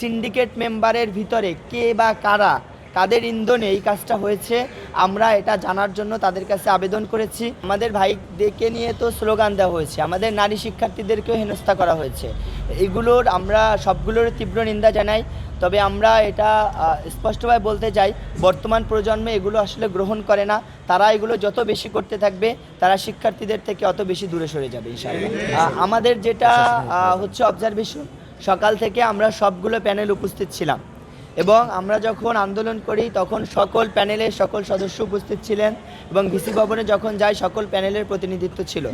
Syndicate মেম্বারের ভিতরে কে বা কারা কাদের ইন্ধনে এই কাজটা হয়েছে আমরা এটা জানার জন্য তাদের কাছে আবেদন করেছি। আমাদের ভাইদেরকে নিয়ে তো স্লোগান দেওয়া হয়েছে, আমাদের নারী শিক্ষার্থীদেরকেও হেনস্থা করা হয়েছে। এগুলোর আমরা সবগুলোর তীব্র নিন্দা জানাই। তবে আমরা এটা স্পষ্টভাবে বলতে চাই, বর্তমান প্রজন্মে এগুলো আসলে গ্রহণ করে না। তারা এগুলো যত বেশি করতে থাকবে তারা শিক্ষার্থীদের থেকে অত বেশি দূরে সরে যাবে ইনশাআল্লাহ। আমাদের যেটা হচ্ছে অবজারভেশন, সকাল থেকে আমরা সবগুলো প্যানেল উপস্থিত ছিলাম এবং আমরা যখন আন্দোলন করি তখন সকল প্যানেলের সকল সদস্য উপস্থিত ছিলেন এবং ভিসি ভবনে যখন যাই সকল প্যানেলের প্রতিনিধিত্ব ছিল।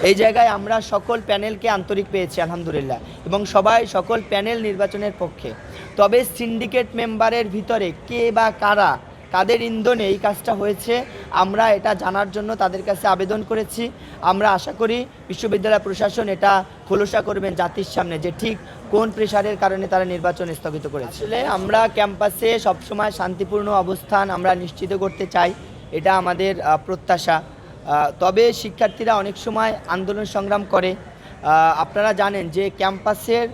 এই জায়গায় আমরা সকল প্যানেলকে আন্তরিক পেয়েছি আলহামদুলিল্লাহ, এবং সকল প্যানেল নির্বাচনের পক্ষে। তবে সিন্ডিকেট মেম্বারের ভিতরে কে বা কারা কাদের ইন্ধনে এই কাজটা হয়েছে আমরা এটা জানার জন্য তাদের কাছে আবেদন করেছি। আমরা আশা করি বিশ্ববিদ্যালয় প্রশাসন এটা খোলসা করবেন জাতির সামনে যে ঠিক কোন প্রেশারের কারণে তারা নির্বাচন স্থগিত করেছে। আসলে আমরা ক্যাম্পাসে সবসময় শান্তিপূর্ণ অবস্থান আমরা নিশ্চিত করতে চাই, এটা আমাদের প্রত্যাশা। তবে শিক্ষার্থীরা অনেক সময় আন্দোলন সংগ্রাম করে। আপনারা জানেন যে ক্যাম্পাসের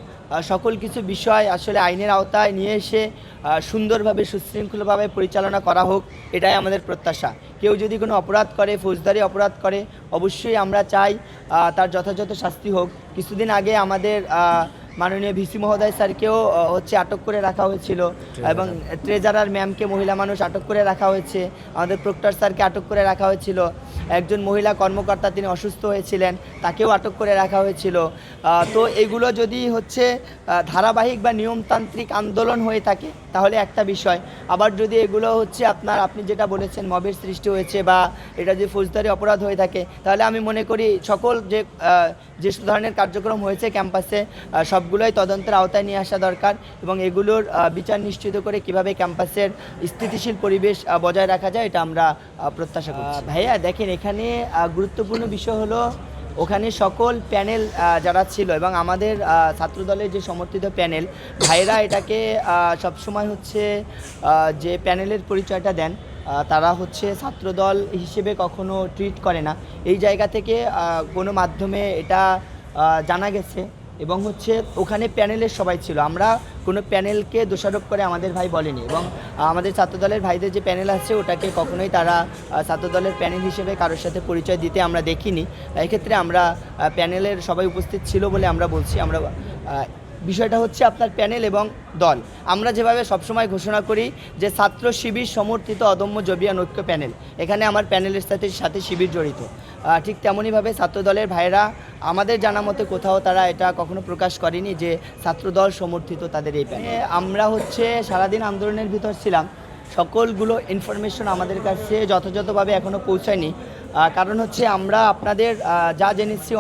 সকল কিছু বিষয় আসলে আইনের আওতায় নিয়ে এসে সুন্দরভাবে সুশৃঙ্খলভাবে পরিচালনা করা হোক, এটাই আমাদের প্রত্যাশা। কেউ যদি কোনো অপরাধ করে, ফৌজদারি অপরাধ করে, অবশ্যই আমরা চাই তার যথাযথ শাস্তি হোক। কিছুদিন আগে আমাদের মাননীয় ভিসি মহোদয় স্যারকেও আটক করে রাখা হয়েছিল এবং ট্রেজারার ম্যামকে, মহিলা মানুষ, আটক করে রাখা হয়েছে। আমাদের প্রক্টর স্যারকে আটক করে রাখা হয়েছিল। একজন মহিলা কর্মকর্তা, তিনি অসুস্থ হয়েছিলেন, তাকেও আটক করে রাখা হয়েছিল। তো এগুলো যদি ধারাবাহিক বা নিয়মতান্ত্রিক আন্দোলন হয়ে থাকে তাহলে একটা বিষয়, আবার যদি এগুলো আপনি যেটা বলেছেন মবের সৃষ্টি হয়েছে বা এটা যে ফৌজদারি অপরাধ হয়ে থাকে, তাহলে আমি মনে করি সকল যে ধরনের কার্যক্রম হয়েছে ক্যাম্পাসে সবগুলোই তদন্তের আওতায় নিয়ে আসা দরকার এবং এগুলোর বিচার নিশ্চিত করে কিভাবে ক্যাম্পাসের স্থিতিশীল পরিবেশ বজায় রাখা যায় এটা আমরা প্রত্যাশা করছি। ভাইয়া দেখেন, এখানে গুরুত্বপূর্ণ বিষয় হলো ওখানে সকল প্যানেল যারা ছিল এবং আমাদের ছাত্রদলের যে সমর্থিত প্যানেল ভাইরা এটাকে সবসময় যে প্যানেলের পরিচয়টা দেন তারা ছাত্রদল হিসেবে কখনো ট্রিট করে না। এই জায়গা থেকে কোনো মাধ্যমে এটা জানা গেছে এবং ওখানে প্যানেলের সবাই ছিল। আমরা কোনো প্যানেলকে দোষারোপ করে আমাদের ভাই বলেনি এবং আমাদের ছাত্রদলের ভাইদের যে প্যানেল আছে ওটাকে কখনোই তারা ছাত্রদলের প্যানেল হিসেবে কারোর সাথে পরিচয় দিতে আমরা দেখিনি। এক্ষেত্রে আমরা প্যানেলের সবাই উপস্থিত ছিল বলে আমরা বলছি। আমরা বিষয়টা আপনার প্যানেল এবং দল, আমরা যেভাবে সবসময় ঘোষণা করি যে ছাত্র শিবির সমর্থিত অদম্য জবিয়ান ঐক্য প্যানেল, এখানে আমার প্যানেলের সাথে শিবির জড়িত। ঠিক তেমনইভাবে ছাত্রদলের ভাইরা আমাদের জানা মতে কোথাও তারা এটা কখনো প্রকাশ করেনি যে ছাত্রদল সমর্থিত তাদের এই প্যানেল। আমরা সারাদিন আন্দোলনের ভিতর ছিলাম, সকলগুলো ইনফরমেশন আমাদের কাছে যথাযথভাবে এখনও পৌঁছায়নি। কারণ আমরা আপনাদের যা জেনেছি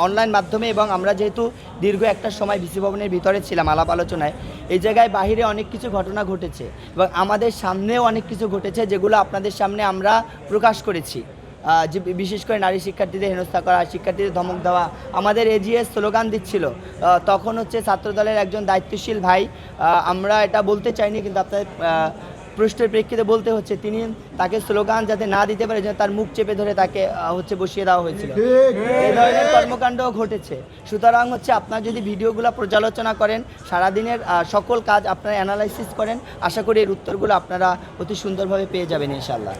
অনলাইন মাধ্যমে এবং আমরা যেহেতু দীর্ঘ একটা সময় ভিসি ভবনের ভিতরে ছিলাম আলাপ আলোচনায়, এই জায়গায় বাহিরে অনেক কিছু ঘটনা ঘটেছে এবং আমাদের সামনেও অনেক কিছু ঘটেছে যেগুলো আপনাদের সামনে আমরা প্রকাশ করেছি। যে বিশেষ করে নারী শিক্ষার্থীদের হেনস্থা করা, শিক্ষার্থীদের ধমক দেওয়া, আমাদের এজিএস স্লোগান দিচ্ছিল, তখন ছাত্রদলের একজন দায়িত্বশীল ভাই, আমরা এটা বলতে চাইনি কিন্তু আপনাদের প্রশ্নের প্রেক্ষিতে বলতে তিনি তাকে স্লোগান যাতে না দিতে পারে যেন তার মুখ চেপে ধরে তাকে বসিয়ে দেওয়া হয়েছিল। এই ধরনের কর্মকাণ্ডও ঘটেছে। সুতরাং আপনারা যদি ভিডিওগুলো পর্যালোচনা করেন, সারাদিনের সকল কাজ আপনারা অ্যানালাইসিস করেন, আশা করি এর উত্তরগুলো আপনারা অতি সুন্দরভাবে পেয়ে যাবেন ইনশাআল্লাহ।